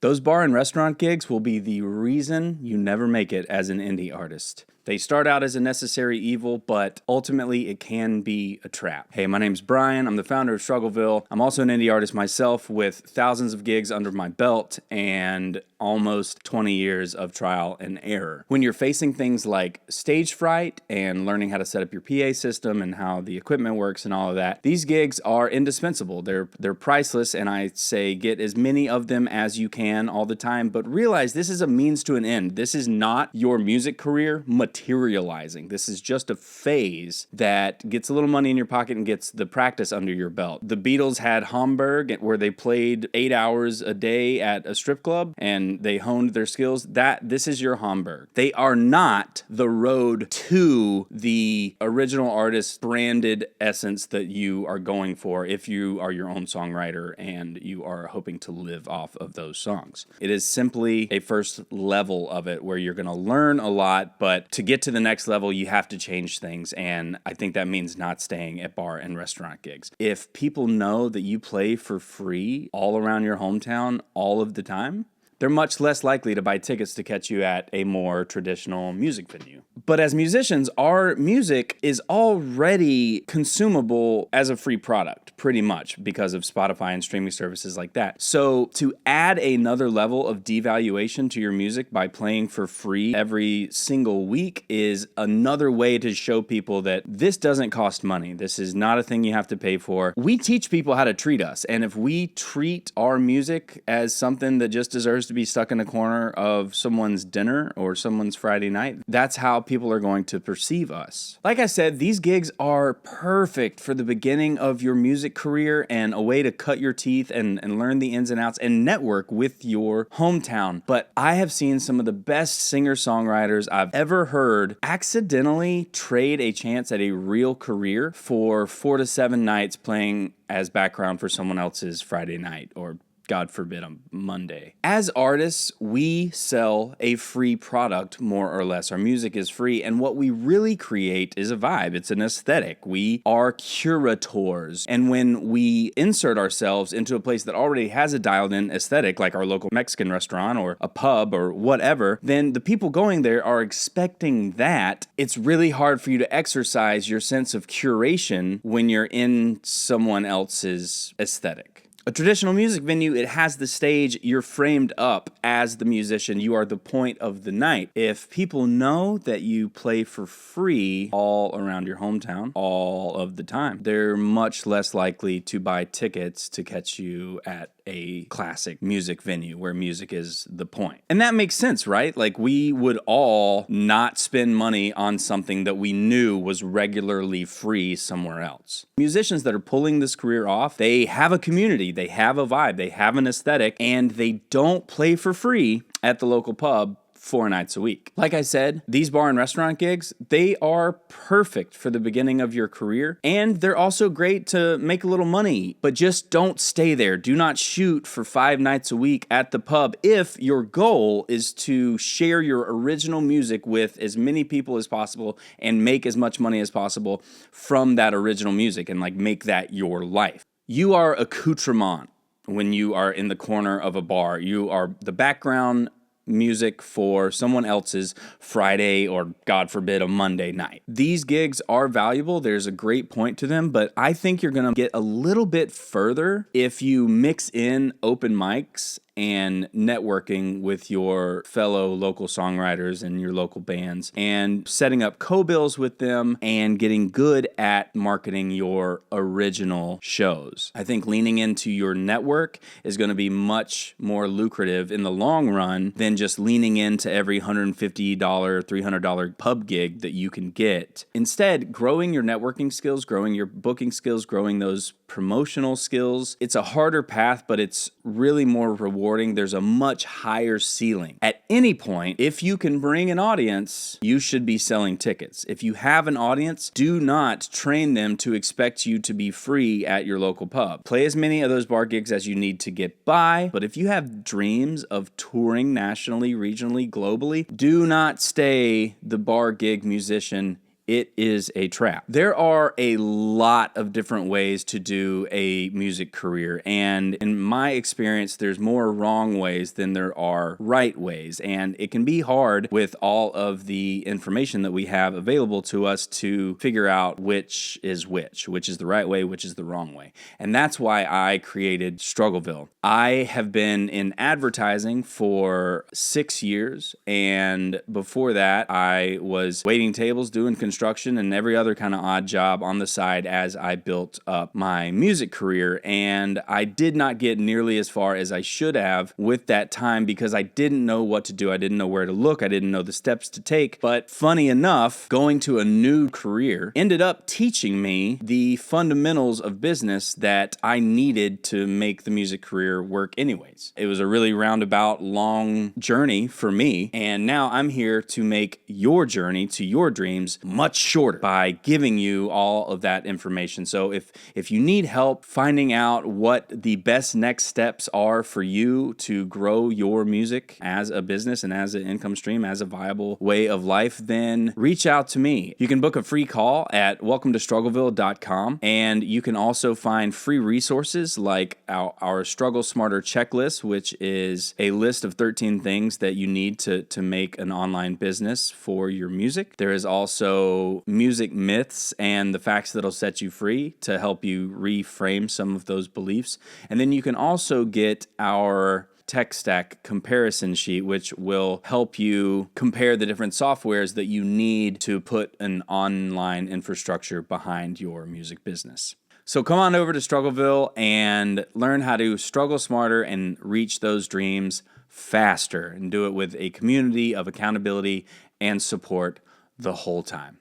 Those bar and restaurant gigs will be the reason you never make it as an indie artist. They start out as a necessary evil, but ultimately it can be a trap. Hey, my name's Brian. I'm the founder of Struggleville. I'm also an indie artist myself with thousands of gigs under my belt and almost 20 years of trial and error. When you're facing things like stage fright and learning how to set up your PA system and how the equipment works and all of that, these gigs are indispensable. They're priceless, and I say get as many of them as you can all the time, but realize this is a means to an end. This is not your music career materializing. This is just a phase that gets a little money in your pocket and gets the practice under your belt. The Beatles had Hamburg, where they played 8 hours a day at a strip club and they honed their skills. This is your Hamburg. They are not the road to the original artist branded essence that you are going for if you are your own songwriter and you are hoping to live off of those songs. It is simply a first level of it where you're going to learn a lot, but to get to the next level, you have to change things, and I think that means not staying at bar and restaurant gigs. If people know that you play for free all around your hometown all of the time, they're much less likely to buy tickets to catch you at a more traditional music venue. But as musicians, our music is already consumable as a free product, pretty much, because of Spotify and streaming services like that. So to add another level of devaluation to your music by playing for free every single week is another way to show people that this doesn't cost money. This is not a thing you have to pay for. We teach people how to treat us, and if we treat our music as something that just deserves to be stuck in a corner of someone's dinner or someone's Friday night, that's how people are going to perceive us. Like I said, these gigs are perfect for the beginning of your music career and a way to cut your teeth and learn the ins and outs and network with your hometown. But I have seen some of the best singer-songwriters I've ever heard accidentally trade a chance at a real career for 4 to 7 nights playing as background for someone else's Friday night or God forbid, a Monday. As artists, we sell a free product, more or less. Our music is free, and what we really create is a vibe. It's an aesthetic. We are curators, and when we insert ourselves into a place that already has a dialed-in aesthetic, like our local Mexican restaurant or a pub or whatever, then the people going there are expecting that. It's really hard for you to exercise your sense of curation when you're in someone else's aesthetic. A traditional music venue, it has the stage, you're framed up as the musician, you are the point of the night. If people know that you play for free all around your hometown all of the time, they're much less likely to buy tickets to catch you at a classic music venue where music is the point. And that makes sense, right? Like, we would all not spend money on something that we knew was regularly free somewhere else. Musicians that are pulling this career off, they have a community, they have a vibe, they have an aesthetic, and they don't play for free at the local pub 4 nights a week. Like I said, these bar and restaurant gigs, they are perfect for the beginning of your career, and they're also great to make a little money, but just don't stay there. Do not shoot for 5 nights a week at the pub if your goal is to share your original music with as many people as possible and make as much money as possible from that original music and like make that your life. You are accoutrement when you are in the corner of a bar. You are the background music for someone else's Friday or, God forbid, a Monday night. These gigs are valuable. There's a great point to them, but I think you're going to get a little bit further if you mix in open mics and networking with your fellow local songwriters and your local bands and setting up co-bills with them and getting good at marketing your original shows. I think leaning into your network is going to be much more lucrative in the long run than just leaning into every $150, $300 pub gig that you can get. Instead, growing your networking skills, growing your booking skills, growing those promotional skills, it's a harder path, but it's really more rewarding. There's a much higher ceiling. At any point, if you can bring an audience, you should be selling tickets. If you have an audience, do not train them to expect you to be free at your local pub. Play as many of those bar gigs as you need to get by, but if you have dreams of touring nationally, regionally, globally, do not stay the bar gig musician it is a trap. There are a lot of different ways to do a music career, and in my experience, there's more wrong ways than there are right ways, and it can be hard with all of the information that we have available to us to figure out which is the right way, which is the wrong way. And that's why I created Struggleville. I have been in advertising for 6 years, and before that, I was waiting tables, doing construction, and every other kind of odd job on the side as I built up my music career. And I did not get nearly as far as I should have with that time because I didn't know what to do. I didn't know where to look. I didn't know the steps to take. But funny enough, going to a new career ended up teaching me the fundamentals of business that I needed to make the music career work anyways. It was a really roundabout, long journey for me. And now I'm here to make your journey to your dreams much shorter by giving you all of that information. So if you need help finding out what the best next steps are for you to grow your music as a business and as an income stream, as a viable way of life, then reach out to me. You can book a free call at welcometostruggleville.com, and you can also find free resources like our Struggle Smarter checklist, which is a list of 13 things that you need to make an online business for your music. There is also music myths and the facts that'll set you free to help you reframe some of those beliefs. And then you can also get our tech stack comparison sheet, which will help you compare the different softwares that you need to put an online infrastructure behind your music business. So come on over to Struggleville and learn how to struggle smarter and reach those dreams faster, and do it with a community of accountability and support the whole time.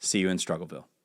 See you in Struggleville.